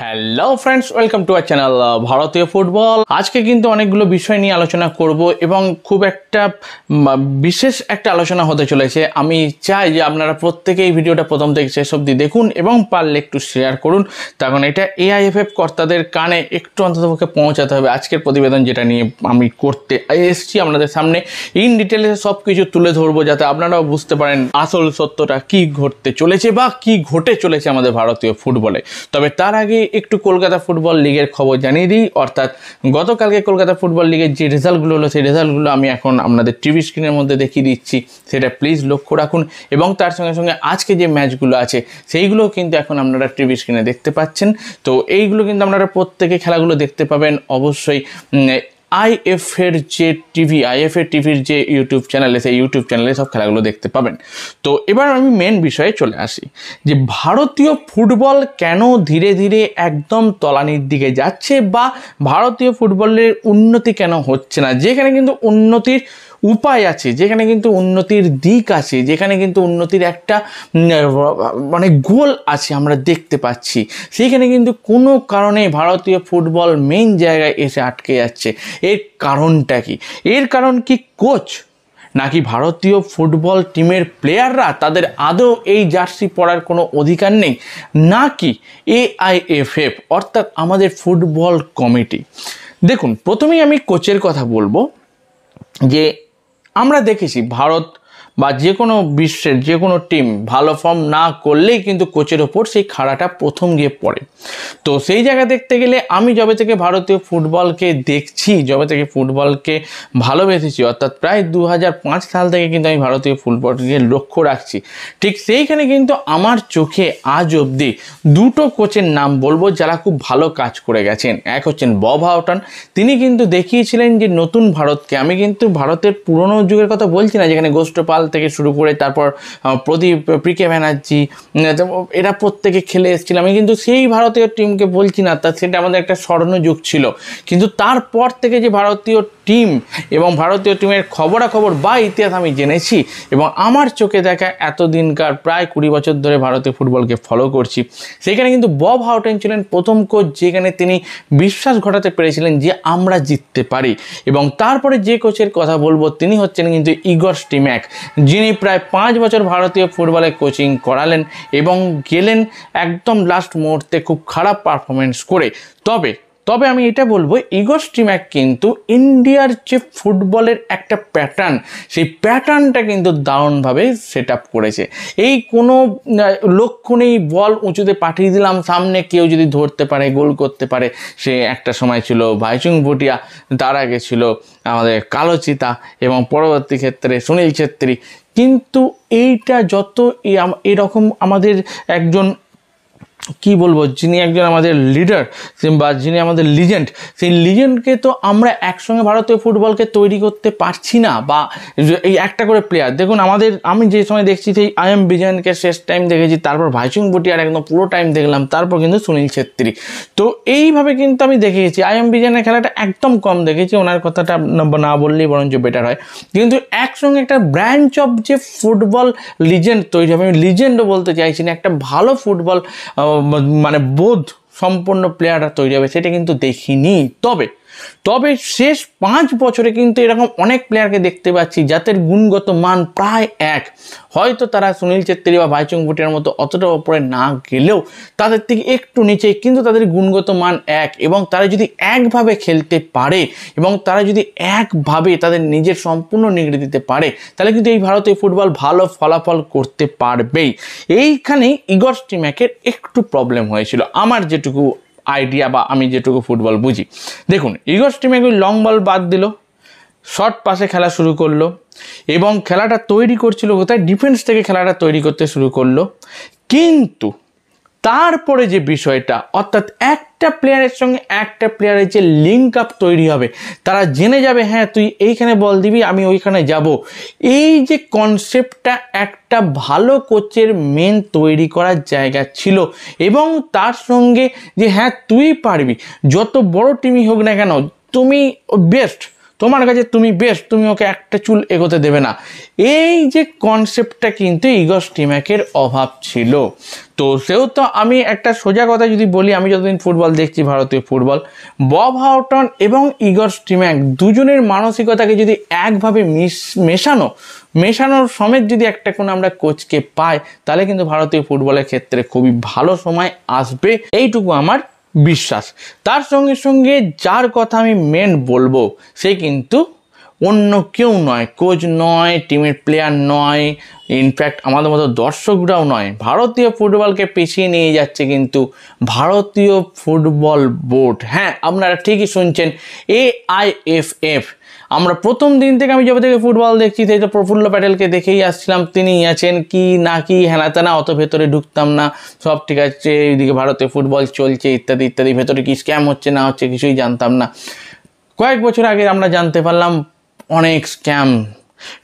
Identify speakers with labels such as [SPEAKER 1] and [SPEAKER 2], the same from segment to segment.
[SPEAKER 1] Hello friends, welcome to our channel ভারতীয় football. আজকে কিন্তু অনেকগুলো বিষয় নিয়ে আলোচনা করব এবং খুব একটা বিশেষ একটা আলোচনা হতে চলেছে। আমি চাই যে আপনারা প্রত্যেকেই ভিডিওটা প্রথম থেকে শেষ অবধি দেখুন এবং পারলে একটু শেয়ার করুন, কারণ এটা এআইএফএফ কর্তাদের কানে একটু অন্ততপক্ষে পৌঁছাতে হবে। আজকের প্রতিবেদন যেটা নিয়ে আমি করতে এসেছি আপনাদের সামনে ইন ডিটেলে সব কিছু তুলে ধরবো, যাতে আপনারাও বুঝতে পারেন আসল সত্যটা কি ঘটতে চলেছে বা কি ঘটে চলেছে আমাদের ভারতীয় ফুটবলে। তবে তার আগে একটু কলকাতা ফুটবল লিগের খবর জানিয়ে দিই। অর্থাৎ গতকালকে কলকাতা ফুটবল লিগের যে রেজাল্টগুলো হলো, সেই রেজাল্টগুলো আমি এখন আপনাদের টিভি স্ক্রিনের মধ্যে দেখিয়ে দিচ্ছি, সেটা প্লিজ লক্ষ্য রাখুন। এবং তার সঙ্গে সঙ্গে আজকে যে ম্যাচগুলো আছে সেইগুলোও কিন্তু এখন আপনারা টিভি স্ক্রিনে দেখতে পাচ্ছেন। তো এইগুলো কিন্তু আপনারা প্রত্যেকে খেলাগুলো দেখতে পাবেন অবশ্যই আইএফের যে টিভি, আইএফএ টিভির যে ইউটিউব চ্যানেলে, সেই ইউটিউব চ্যানেলে সব খেলাগুলো দেখতে পাবেন। তো এবার আমি মেন বিষয়ে চলে আসি যে ভারতীয় ফুটবল কেন ধীরে ধীরে একদম তলানির দিকে যাচ্ছে বা ভারতীয় ফুটবলের উন্নতি কেন হচ্ছে না। যেখানে কিন্তু উন্নতির উপায় আছে, যেখানে কিন্তু উন্নতির দিক আছে, যেখানে কিন্তু উন্নতির একটা মানে গোল আছে আমরা দেখতে পাচ্ছি, সেইখানে কিন্তু কোনো কারণে ভারতীয় ফুটবল মেইন জায়গায় এসে আটকে যাচ্ছে। এর কারণটা কি? এর কারণ কি কোচ, নাকি ভারতীয় ফুটবল টিমের প্লেয়াররা তাদের আদৌ এই জার্সি পরার কোনো অধিকার নেই, নাকি এআইএফএফ অর্থাৎ আমাদের ফুটবল কমিটি? দেখুন, প্রথমেই আমি কোচের কথা বলবো যে আমরা দেখেছি ভারত বা যে কোনো বিশ্বের যে কোনো টিম ভালো ফর্ম না করলেই কিন্তু কোচের ওপর সেই খাড়াটা প্রথম গিয়ে পড়ে। তো সেই জায়গা দেখতে গেলে আমি যবে থেকে ভারতীয় ফুটবলকে দেখছি, যবে থেকে ফুটবলকে ভালোবেসেছি, অর্থাৎ প্রায় 2005 সাল থেকে কিন্তু আমি ভারতীয় ফুটবলকে লক্ষ্য রাখছি, ঠিক সেইখানে কিন্তু আমার চোখে আজ অবধি দুটো কোচের নাম বলবো যারা খুব ভালো কাজ করে গেছেন। এক হচ্ছেন বব হাউটন, তিনি কিন্তু দেখিয়েছিলেন যে নতুন ভারতকে, আমি কিন্তু ভারতের পুরনো যুগের কথা বলছি না, যেখানে গোষ্ঠপাল থেকে শুরু করে তারপর প্রদীপ, পিকে ব্যানার্জি, এরা প্রত্যেকে খেলে এসেছিল, আমি কিন্তু সেই ভারতীয় টিমকে বলছি না, তা সেটা আমাদের একটা স্বর্ণযুগ ছিল। কিন্তু তারপর থেকে যে ভারতীয় টিম এবং ভারতীয় টিমের খবরাখবর বা ইতিহাস আমি জেনেছি এবং আমার চোখে দেখা এতদিনকার প্রায় 20 বছর ধরে ভারতীয় ফুটবলকে ফলো করছি, সেখানে কিন্তু বব হাউটন ছিলেন প্রথম কোচ, যেখানে তিনি বিশ্বাস ঘটাতে পেরেছিলেন যে আমরা জিততে পারি। এবং তারপরে যে কোচের কথা বলবো তিনি হচ্ছেন কিন্তু ইগর স্টিম্যাক, যিনি প্রায় 5 বছর ভারতীয় ফুটবলে কোচিং করালেন এবং গেলেন একদম লাস্ট মুহূর্তে খুব খারাপ পারফরমেন্স করে। তবে আমি এটা বলবো, ইগর স্টিম্যাক কিন্তু ইন্ডিয়ার যে ফুটবলের একটা প্যাটার্ন, সেই প্যাটার্নটা কিন্তু দারুণভাবে সেট আপ করেছে। এই কোনো লক্ষ্য নেই, বল উঁচুতে পাঠিয়ে দিলাম, সামনে কেউ যদি ধরতে পারে, গোল করতে পারে। সে একটা সময় ছিল ভাইচুং ভুটিয়া, তার আগে ছিল আমাদের কালো চিতা এবং পরবর্তী ক্ষেত্রে সুনীল ছেত্রী। কিন্তু এইটা যত এরকম আমাদের একজন কি বলবো, যিনি একজন আমাদের লিডার বা যিনি আমাদের লিজেন্ড, সেই লিজেন্ডকে তো আমরা একসঙ্গে ভারতীয় ফুটবলকে তৈরি করতে পারছি না। বা এই একটা করে প্লেয়ার দেখুন, আমি যে সময় দেখছি সেই আইএম বিজয়নকে শেষ টাইম দেখেছি, তারপর ভাইচুং ভুটিয়ার একদম পুরো টাইম দেখলাম, তারপর কিন্তু সুনীল ছেত্রী। তো এইভাবে কিন্তু আমি দেখেছি, আইএম বিজয়নের খেলাটা একদম কম দেখেছি, ওনার কথাটা না বললেই বরঞ্চ বেটার হয়। কিন্তু একসঙ্গে একটা ব্রাঞ্চ অফ যে ফুটবল লিজেন্ড তৈরি হবে, আমি লিজেন্ডও বলতে চাইছি না, একটা ভালো ফুটবল মানে বোধ সম্পন্ন প্লেয়াররা তৈরি হবে, সেটা কিন্তু দেখিনি। তবে শেষ 5 বছরে কিন্তু এরকম অনেক প্লেয়ারকে দেখতে পাচ্ছি যাদের গুণগত মান প্রায় এক। হয়তো তারা সুনীল ছেত্রী বা ভাইচুং ভুটিয়ার মতো অতটা ওপরে না গেলেও তাদের থেকে একটু নিচে, কিন্তু তাদের গুণগত মান এক। এবং তারা যদি একভাবে খেলতে পারে এবং তারা যদি একভাবে তাদের নিজের সম্পূর্ণ নিগড়ে দিতে পারে, তাহলে কিন্তু এই ভারতীয় ফুটবল ভালো ফলাফল করতে পারবেই। এইখানেই ইগর স্টিম্যাকের একটু প্রবলেম হয়েছিল, আমার যেটুকু আইডিয়া বা আমি যেটুকু ফুটবল বুঝি। দেখুন, ইগর স্টিম্যাক ওই লং বল বাদ দিল, শর্ট পাসে খেলা শুরু করলো এবং খেলাটা তৈরি করছিল কোথায়, ডিফেন্স থেকে খেলাটা তৈরি করতে শুরু করলো। কিন্তু তারপরে যে বিষয়টা, অর্থাৎ একটা প্লেয়ারের সঙ্গে একটা প্লেয়ারের যে লিঙ্ক আপ তৈরি হবে, তারা জেনে যাবে হ্যাঁ তুই এইখানে বল দিবি, আমি ওইখানে যাব, এই যে কনসেপ্টটা একটা ভালো কোচের মেন তৈরি করার জায়গা ছিল। এবং তার সঙ্গে যে হ্যাঁ তুই পারবি, যত বড় টিমই হোক না কেন, তুমি বেস্ট, তোমার কাছে তুমি বেস্ট, তুমি ওকে একটা চুল এগোতে দেবে না। এই যে কনসেপ্টটা কিন্তু ইগর স্টিম্যাকের অভাব ছিল। তো সেও তো আমি একটা সোজা কথা যদি বলি, আমি যতদিন ফুটবল দেখছি ভারতীয় ফুটবল, বব হাউটন এবং ইগর স্টিম্যাক দুজনের মানসিকতাকে যদি একভাবে মেশানোর সমেত যদি একটা কোনো আমরা কোচকে পাই, তাহলে কিন্তু ভারতীয় ফুটবলের ক্ষেত্রে খুবই ভালো সময় আসবে, এইটুকু আমার বিশ্বাস। তার সঙ্গে সঙ্গে যার কথা আমি মেন বলবো, সে কিন্তু অন্য কেউ নয়, কোচ নয়, টিমের প্লেয়ার নয়, ইনফ্যাক্ট আমাদের মতো দর্শকরাও নয়, ভারতীয় ফুটবলকে পিছিয়ে নিয়ে যাচ্ছে কিন্তু ভারতীয় ফুটবল বোর্ড। হ্যাঁ, আপনারা ঠিকই শুনছেন, AIFF। আমরা প্রথম দিন থেকে, আমি যবে থেকে ফুটবল দেখছি, সেই তো প্রফুল্ল প্যাটেলকে দেখেই আসছিলাম, তিনি আছেন কি না কি হেনা তেনা, অত ভেতরে ঢুকতাম না, সব ঠিক আছে, এইদিকে ভারতীয় ফুটবল চলছে ইত্যাদি ইত্যাদি, ভেতরে কি স্ক্যাম হচ্ছে না হচ্ছে কিছুই জানতাম না। কয়েক বছর আগে আমরা জানতে পারলাম অনেক স্ক্যাম,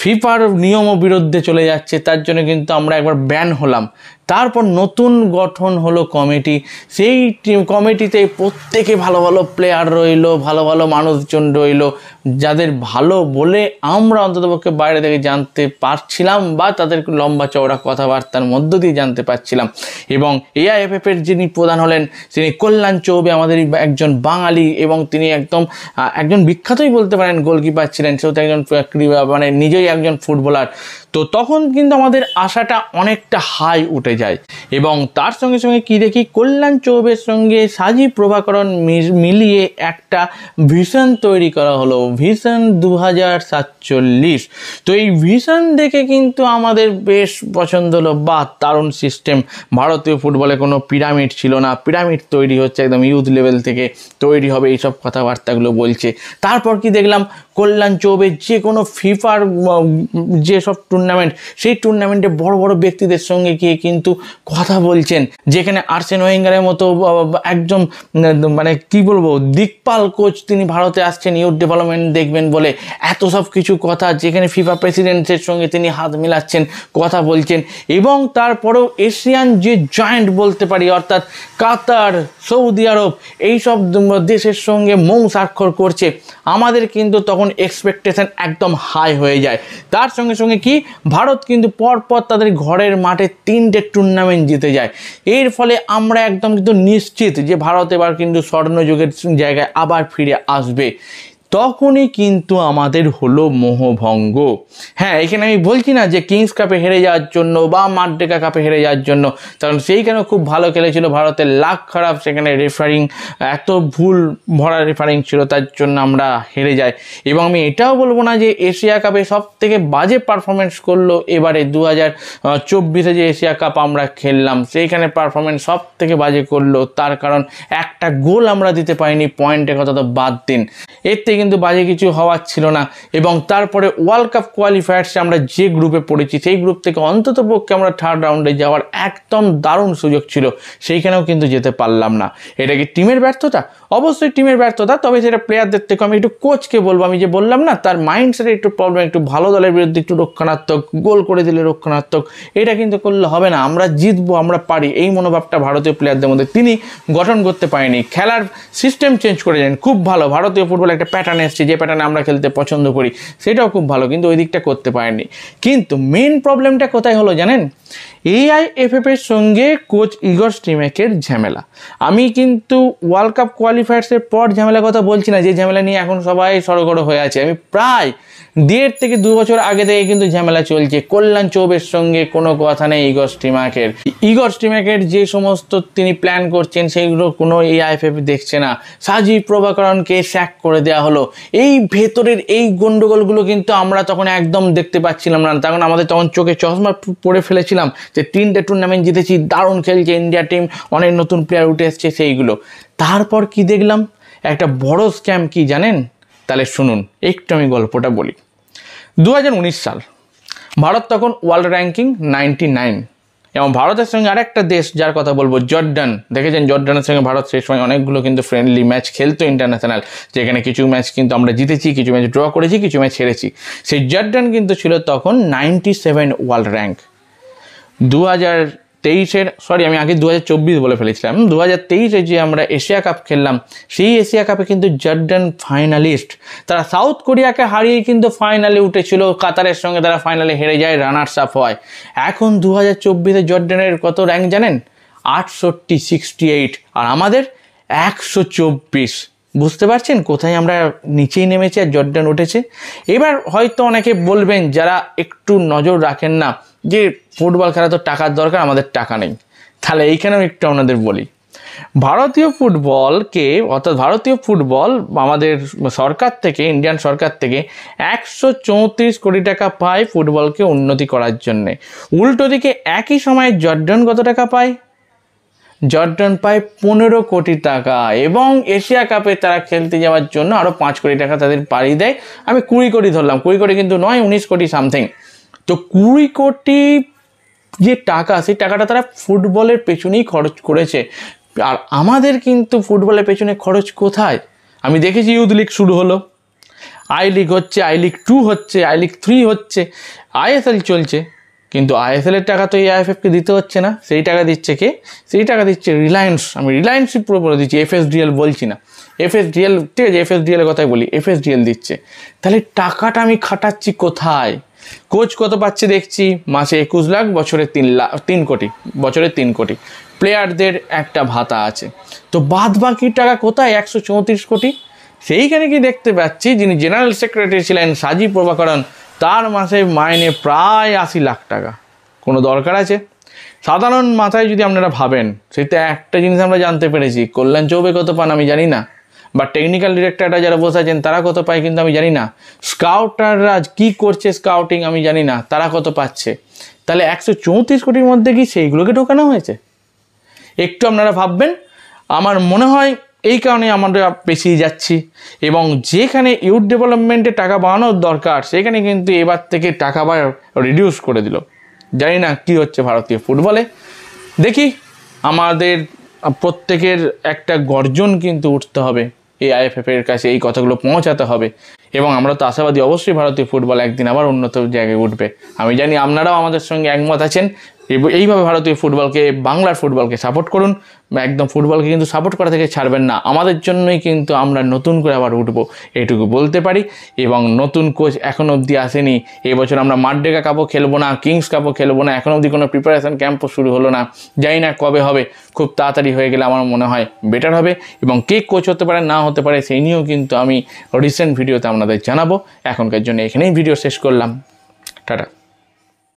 [SPEAKER 1] ফিফার নিয়মও বিরুদ্ধে চলে যাচ্ছে, তার জন্য কিন্তু আমরা একবার ব্যান হলাম। তারপর নতুন গঠন হলো কমিটি, সেই কমিটিতে প্রত্যেকে ভালো ভালো প্লেয়ার রইলো, ভালো ভালো মানুষজন রইলো, যাদের ভালো বলে আমরা অন্ততপক্ষে বাইরে থেকে জানতে পারছিলাম, বা তাদের লম্বা চওড়া কথাবার্তার মধ্য দিয়ে জানতে পারছিলাম। এবং AIFF-এর যিনি প্রধান হলেন, তিনি কল্যাণ চৌবে, আমাদের একজন বাঙালি, এবং তিনি একজন বিখ্যাতই বলতে পারেন গোলকিপার ছিলেন, সেও তো একজন মানে নিজেই একজন ফুটবলার। তো তখন কিন্তু আমাদের আশাটা অনেকটা হাই উঠে যায়। এবং তার সঙ্গে সঙ্গে কি দেখি, কল্যাণ চৌবের সঙ্গে সাজি প্রভাকরণ মিলিয়ে একটা ভিশন তৈরি করা হলো, ভিশন 2047। তো এই ভিশন দেখে কিন্তু আমাদের বেশ পছন্দ হলো, বা দারুণ সিস্টেম, ভারতীয় ফুটবলে কোনো পিরামিড ছিল না, পিরামিড তৈরি হচ্ছে একদম ইউথ লেভেল থেকে তৈরি হবে, এইসব কথাবার্তাগুলো বলছে। তারপর কি দেখলাম, কল্যাণ চৌবে যে কোনো ফিফার যেসব টুর্নামেন্ট, সেই টুর্নামেন্টে বড় বড় ব্যক্তিদের সঙ্গে গিয়ে কিন্তু কথা বলছেন, যেখানে আর্সেন ওয়েঙ্গারের মতো একজন মানে কি বলবো দিকপাল কোচ, তিনি ভারতে আসছেন ইউথ ডেভেলপমেন্ট দেখবেন বলে, এত সব কিছু কথা, যেখানে ফিফা প্রেসিডেন্টের সঙ্গে তিনি হাত মিলাচ্ছেন, কথা বলছেন। এবং তারপরেও এশিয়ান যে জয়েন্ট বলতে পারি, অর্থাৎ কাতার, সৌদি আরব, এইসব দেশের সঙ্গে মৌ স্বাক্ষর করছে, আমাদের কিন্তু তখন এক্সপেকটেশন একদম হাই হয়ে যায়। তার সঙ্গে সঙ্গে কি, ভারত কিন্তু পরপর তাদের ঘরের মাঠে 3টে টুর্নামেন্ট জিতে যায়। এর ফলে আমরা একদম কিন্তু নিশ্চিত যে ভারত এবার কিন্তু স্বর্ণযুগের জায়গায় আবার ফিরে আসবে। তখনই কিন্তু আমাদের হলো মোহভঙ্গ। হ্যাঁ, এখানে আমি বলছি না যে কিংস কাপে হেরে যাওয়ার জন্য বা মারডেকা কাপে হেরে যাওয়ার জন্য, কারণ সেইখানে খুব ভালো খেলেছিল, ভারতের লাক খারাপ, সেখানে রেফারিং এত ভুল ভরা রেফারিং ছিল, তার জন্য আমরা হেরে যাই। এবং আমি এটাও বলবো না যে এশিয়া কাপে সব থেকে বাজে পারফরমেন্স করলো এবারে 2024-এ যে এশিয়া কাপ আমরা খেললাম, সেইখানে পারফরমেন্স সব থেকে বাজে করলো, তার কারণ একটা গোল আমরা দিতে পারিনি, পয়েন্টের কথা তো বাদ দিন, এর থেকে কিন্তু বাজে কিছু হওয়ার ছিল না। এবং তারপরে ওয়ার্ল্ড কাপ কোয়ালিফায়ার্সে আমরা যে গ্রুপে পড়েছি, সেই গ্রুপ থেকে অন্তত পক্ষে আমরা থার্ড রাউন্ডে যাওয়ার একদম দারুণ সুযোগ ছিল, সেইখানেও কিন্তু যেতে পারলাম না। এটা কি টিমের ব্যর্থতা? অবশ্যই টিমের ব্যর্থতা, তবে সেটা প্লেয়ারদের থেকে আমি একটু কোচকে বলবো। আমি যে বললাম না, তার মাইন্ডসেটে একটু প্রবলেম, একটু ভালো দলের বিরুদ্ধে একটু রক্ষণাত্মক, গোল করে দিলে রক্ষণাত্মক, এটা কিন্তু করলে হবে না। আমরা জিতবো, আমরা পারি, এই মনোভাবটা ভারতীয় প্লেয়ারদের মধ্যে তিনি গঠন করতে পারেনি। খেলার সিস্টেম চেঞ্জ করেছেন, খুব ভালো, ভারতীয় ফুটবল একটা প্যাটার্ন এসছে, যে প্যাটার্নে আমরা খেলতে পছন্দ করি, সেটাও খুব ভালো, কিন্তু ওই দিকটা করতে পারেননি। কিন্তু মেন প্রবলেমটা কোথায় হলো জানেন? AIFF-এর সঙ্গে কোচ ইগর স্টিম্যাকের ঝামেলা। আমি কিন্তু ওয়ার্ল্ড কাপ কোয়ালিফায়ার্সের পর ঝামেলার কথা বলছি না, যে ঝামেলা নিয়ে এখন সবাই সড়গড় হয়ে আছে। আমি প্রায় 1.5 থেকে 2 বছর আগে থেকে কিন্তু ঝামেলা চলছে। কল্যাণ চৌবের সঙ্গে কোনো কথা নেই ইগর স্টিম্যাকের যে সমস্ত তিনি প্ল্যান করছেন, সেইগুলো কোনো AIFF দেখছে না। সাজি প্রভাকরণকে স্যাক করে দেওয়া হলো। এই ভেতরের এই গন্ডগোলগুলো কিন্তু আমরা তখন একদম দেখতে পাচ্ছিলাম না, তখন আমাদের তখন চোখে চশমা পরে ফেলেছিলাম যে 3টে টুর্নামেন্ট জিতেছি, দারুণ খেলছে ইন্ডিয়া টিম, অনেক নতুন প্লেয়ার উঠে এসছে, সেইগুলো। তারপর কি দেখলাম, একটা বড় স্ক্যাম, কি জানেন? তাহলে শুনুন, একটু আমি গল্পটা বলি। 2019 সাল, ভারত তখন ওয়ার্ল্ড র্যাঙ্কিং 99, এবং ভারতের সঙ্গে আরেকটা দেশ যার কথা বলবো, জর্ডান। দেখেছেন জর্ডানের সঙ্গে ভারত সেই সময় অনেকগুলো কিন্তু ফ্রেন্ডলি ম্যাচ খেলতো ইন্টারন্যাশনাল, যেখানে কিছু ম্যাচ কিন্তু আমরা জিতেছি, কিছু ম্যাচ ড্র করেছি, কিছু ম্যাচ হেরেছি। সেই জর্ডান কিন্তু ছিল তখন 97 ওয়ার্ল্ড র্যাঙ্ক। 2023-এর আমি আগে 2024 বলে ফেলেছিলাম, 2023-এ যে আমরা এশিয়া কাপ খেললাম, সেই এশিয়া কাপে কিন্তু জর্ডান ফাইনালিস্ট। তারা সাউথ কোরিয়াকে হারিয়ে কিন্তু ফাইনালে উঠেছিল, কাতারের সঙ্গে তারা ফাইনালে হেরে যায়, রানার্স আপ হয়। এখন 2024-এ জর্ডানের কত র্যাঙ্ক জানেন? 68, আর আমাদের 124। বুঝতে পারছেন কোথায় আমরা নিচেই নেমেছি আর জর্ডান উঠেছে। এবার হয়তো অনেকে বলবেন যারা একটু নজর রাখেন না যে ফুটবল খেলা তো টাকার দরকার, আমাদের টাকা নেই। তাহলে এইখানেও একটু আপনাদের বলি, ভারতীয় ফুটবলকে অর্থাৎ ভারতীয় ফুটবল আমাদের সরকার থেকে, ইন্ডিয়ান সরকার থেকে 134 কোটি টাকা পায় ফুটবলকে উন্নতি করার জন্যে। উল্টো দিকে একই সময়ে জর্ডান কত টাকা পায়? জর্ডান পায় 15 কোটি টাকা, এবং এশিয়া কাপে তারা খেলতে যাওয়ার জন্য আরও 5 কোটি টাকা তাদের পাড়ি দেয়। আমি 20 কোটি ধরলাম, 20 কোটি কিন্তু নয়, 19 কোটি সামথিং। তো 20 কোটি যে টাকা, সেই টাকাটা তারা ফুটবলের পেছনেই খরচ করেছে। আর আমাদের কিন্তু ফুটবলের পেছনে খরচ কোথায়? আমি দেখেছি ইউথ লিগ শুরু হলো, আই লিগ হচ্ছে, আই লিগ 2 হচ্ছে, আই লিগ 3 হচ্ছে, আইএসএল চলছে, কিন্তু আইএসএলের টাকা তো এই আইএফএফকে দিতে হচ্ছে না। সেই টাকা দিচ্ছে কে? সেই টাকা দিচ্ছে রিলায়েন্স। আমি রিলায়েন্সই পুরো বলে দিচ্ছি, এফএসডিএল বলছি না, এফএসডিএল, ঠিক আছে, এফএসডিএলের কথাই বলি, এফএসডিএল দিচ্ছে। তাহলে টাকাটা আমি খাটাচ্ছি কোথায়? কোচ কত পাচ্ছে দেখছি, মাসে 21 লাখ, বছরে 3 কোটি, বছরে 3 কোটি। প্লেয়ারদের একটা ভাতা আছে, তো বাদ বাকি টাকা কোথায়? 134 কোটি। সেইখানে কি দেখতে পাচ্ছি যিনি জেনারেল সেক্রেটারি ছিলেন সাজি প্রভাকরণ, তার মাসে মাইনে প্রায় 80 লাখ টাকা। কোনো দরকার আছে? সাধারণ মাথায় যদি আপনারা ভাবেন, সেটা একটা জিনিস আমরা জানতে পেরেছি, কল্যাণ চৌবে কত পান আমি জানি না, বা টেকনিক্যাল ডিরেক্টররা যারা বসে আছেন তারা কত পায় কিন্তু আমি জানি না, স্কাউটাররা কী করছে স্কাউটিং আমি জানি না, তারা কত পাচ্ছে। তাহলে 134 কোটির মধ্যে কি সেইগুলোকে ঢোকানো হয়েছে? একটু আপনারা ভাববেন। আমার মনে হয় এই কারণে আমরা পেছিয়ে যাচ্ছি, এবং যেখানে ইউথ ডেভেলপমেন্টে টাকা বাড়ানোর দরকার সেখানে কিন্তু এবার থেকে টাকা রিডিউস করে দিল। জানি না কী হচ্ছে ভারতীয় ফুটবলে। দেখি, আমাদের প্রত্যেকের একটা গর্জন কিন্তু উঠতে হবে, এই আইএফএফের কাছে এই কথাগুলো পৌঁছাতে হবে, এবং আমরা তো আশাবাদী অবশ্যই ভারতীয় ফুটবল একদিন আবার উন্নত জায়গায় উঠবে। আমি জানি আপনারাও আমাদের সঙ্গে একমত আছেন। এইভাবে ভারতীয় ফুটবলকে, বাংলার ফুটবলকে সাপোর্ট করুন, একদম ফুটবলকে কিন্তু সাপোর্ট করা থেকে ছাড়বেন না। আমাদের জন্যই কিন্তু আমরা নতুন করে আবার উঠবো, এইটুকু বলতে পারি। এবং নতুন কোচ এখন অবধি আসেনি। এবছর আমরা মাড্ডেকা কাপও খেলবো না, কিংস কাপও খেলবো না, এখন অবধি কোনো প্রিপারেশান ক্যাম্পও শুরু হলো না। জানি না কবে হবে, খুব তাড়াতাড়ি হয়ে গেলে আমার মনে হয় বেটার হবে। এবং কে কোচ হতে পারে না হতে পারে সেই নিয়েও কিন্তু আমি রিসেন্ট ভিডিওতে আপনাদের জানাবো। এখনকার জন্য এখানেই ভিডিও শেষ করলাম, টাটা।